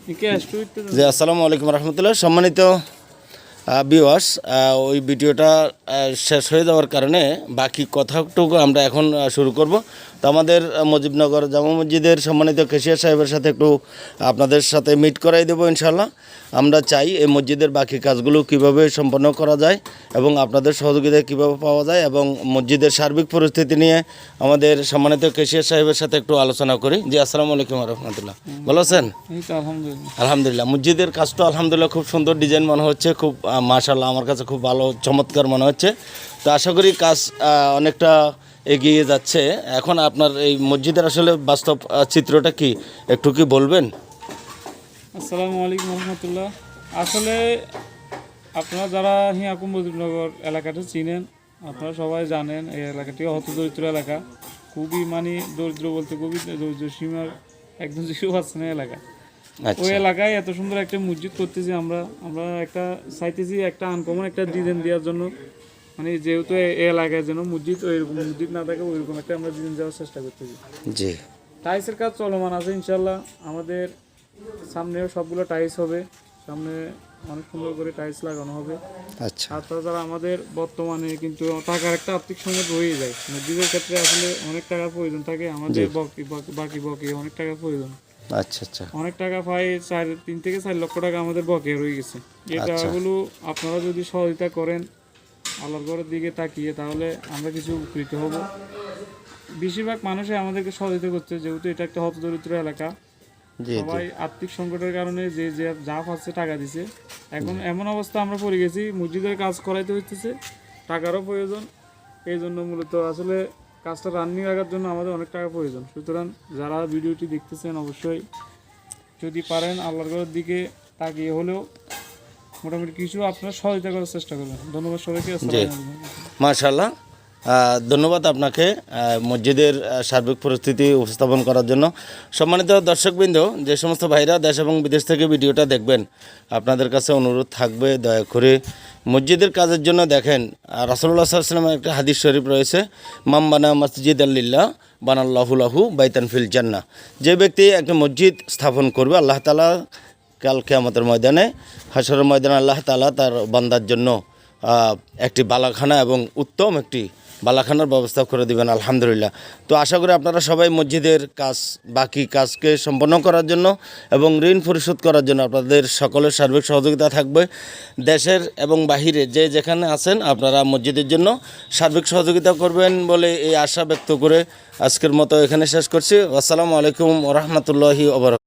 জি আসসালামু আলাইকুম রহমতুল্লাহ। সম্মানিত ভিউয়ার্স, ওই ভিডিওটা শেষ হয়ে যাওয়ার কারণে বাকি কথাটুকু আমরা এখন শুরু করব। তো আমাদের মুজিবনগর জামা মসজিদের সম্মানিত কেশিয়া সাহেবের সাথে একটু আপনাদের সাথে মিট করাই দেবো ইনশাল্লাহ। আমরা চাই এই মসজিদের বাকি কাজগুলো কিভাবে সম্পন্ন করা যায় এবং আপনাদের সহযোগিতা কিভাবে পাওয়া যায় এবং মসজিদের সার্বিক পরিস্থিতি নিয়ে আমাদের সম্মানিত কেশিয়া সাহেবের সাথে একটু আলোচনা করি। জি আসসালামু আলাইকুম রহমতুল্লাহ, ভালো আছেন? আলহামদুলিল্লাহ। মসজিদের কাজটা আলহামদুলিল্লাহ খুব সুন্দর ডিজাইন মনে হচ্ছে, খুব মাশাআল্লাহ আমার কাছে খুব ভালো চমৎকার মনে হচ্ছে। তো আশা করি কাজ অনেকটা এগিয়ে যাচ্ছে। এখন আপনার এই মসজিদের আসলে বাস্তব চিত্রটা কি একটু কি বলবেন? আসসালামু আলাইকুম রহমতুল্লাহ। আসলে আপনারা যারা হিয়াকুম মুজিবনগর এলাকাটা চিনেন, আপনারা সবাই জানেন এই এলাকাটি হতদরিদ্র এলাকা, খুবই দরিদ্র বলতে খুবই দরিদ্র সীমার একদম 0% এলাকা। ওই এলাকায় এত সুন্দর একটা মসজিদ করতেছি আমরা একটা চাইতেছি একটা আনকমন একটা ডিজাইন দেওয়ার জন্য, যেহেতু এই এলাকায় যেন মসজিদ ওইরকম মসজিদ না থাকে ওইরকম একটা আমরা ডিজাইন দেওয়ার চেষ্টা করতেছি। জি, টাইলসের কাজ চলমান আছে ইনশাল্লাহ। আমাদের সামনেও সবগুলো টাইলস হবে, সামনে অনেক সুন্দর করে টাইলস লাগানো হবে। আচ্ছা, আর তাছাড়া আমাদের বর্তমানে কিন্তু টাকার একটা আর্থিক সংকট রয়ে যায়। মসজিদের ক্ষেত্রে আসলে অনেক টাকার প্রয়োজন থাকে, আমাদের বাকি অনেক টাকার প্রয়োজন। আচ্ছা আচ্ছা, অনেক টাকা পাই, 3 থেকে 4 লক্ষ টাকা আমাদের বকেয়া রয়ে গেছে। এই টাকাগুলো আপনারা যদি সহযোগিতা করেন আল্লাহর ঘরের দিকে তাকিয়ে, তাহলে আমরা কিছু উপকৃত হব। বেশিরভাগ মানুষই আমাদেরকে সহযোগিতা করছে, যেহেতু এটা একটা হতদরিদ্র এলাকা। সবাই আর্থিক সংকটের কারণে যে যা পাচ্ছে টাকা দিছে। এখন এমন অবস্থা আমরা পড়ে গেছি, মসজিদের কাজ করাইতে হইতেছে, টাকারও প্রয়োজন। এই জন্য মূলত আসলে কাজটা রানিং রাখার জন্য আমাদের অনেক টাকা প্রয়োজন। সুতরাং যারা ভিডিওটি দেখতেছেন অবশ্যই যদি পারেন আল্লাহর ঘরের দিকে তাকিয়ে হলেও মোটামুটি কিছু আপনার সহযোগিতা করার চেষ্টা করবেন। ধন্যবাদ সবাইকে। মাশাআল্লাহ, ধন্যবাদ আপনাকে মসজিদের সার্বিক পরিস্থিতি উপস্থাপন করার জন্য। সম্মানিত দর্শকবৃন্দ, যে সমস্ত ভাইরা দেশ এবং বিদেশ থেকে ভিডিওটা দেখবেন, আপনাদের কাছে অনুরোধ থাকবে দয়া করে মসজিদের কাজের জন্য দেখেন রাসূলুল্লাহ সাল্লাল্লাহু আলাইহি ওয়াসাল্লামের একটা হাদিস শরীফ রয়েছে, মাম বানা মসজিদাল লিল্লাহ বানাল্লাহু লাহু বাইতান ফিল জান্নাহ। যে ব্যক্তি একটা মসজিদ স্থাপন করবে, আল্লাহ তাআলা কাল কিয়ামতের ময়দানে, হাশরের ময়দানে আল্লাহ তাআলা তার বান্দার জন্য একটি বালাখানা এবং উত্তম একটি বালাখানার ব্যবস্থা করে দিবেন আলহামদুলিল্লাহ। তো আশা করি আপনারা সবাই মসজিদের কাজ বাকি কাজকে সম্পন্ন করার জন্য এবং ঋণ পরিশোধ করার জন্য আপনাদের সকলের সার্বিক সহযোগিতা থাকবে। দেশের এবং বাহিরে যে যেখানে আছেন আপনারা মসজিদের জন্য সার্বিক সহযোগিতা করবেন বলে এই আশা ব্যক্ত করে আজকের মতো এখানে শেষ করছি। আসসালামু আলাইকুম ওয়া রাহমাতুল্লাহি ওয়া বারাকাতুহু।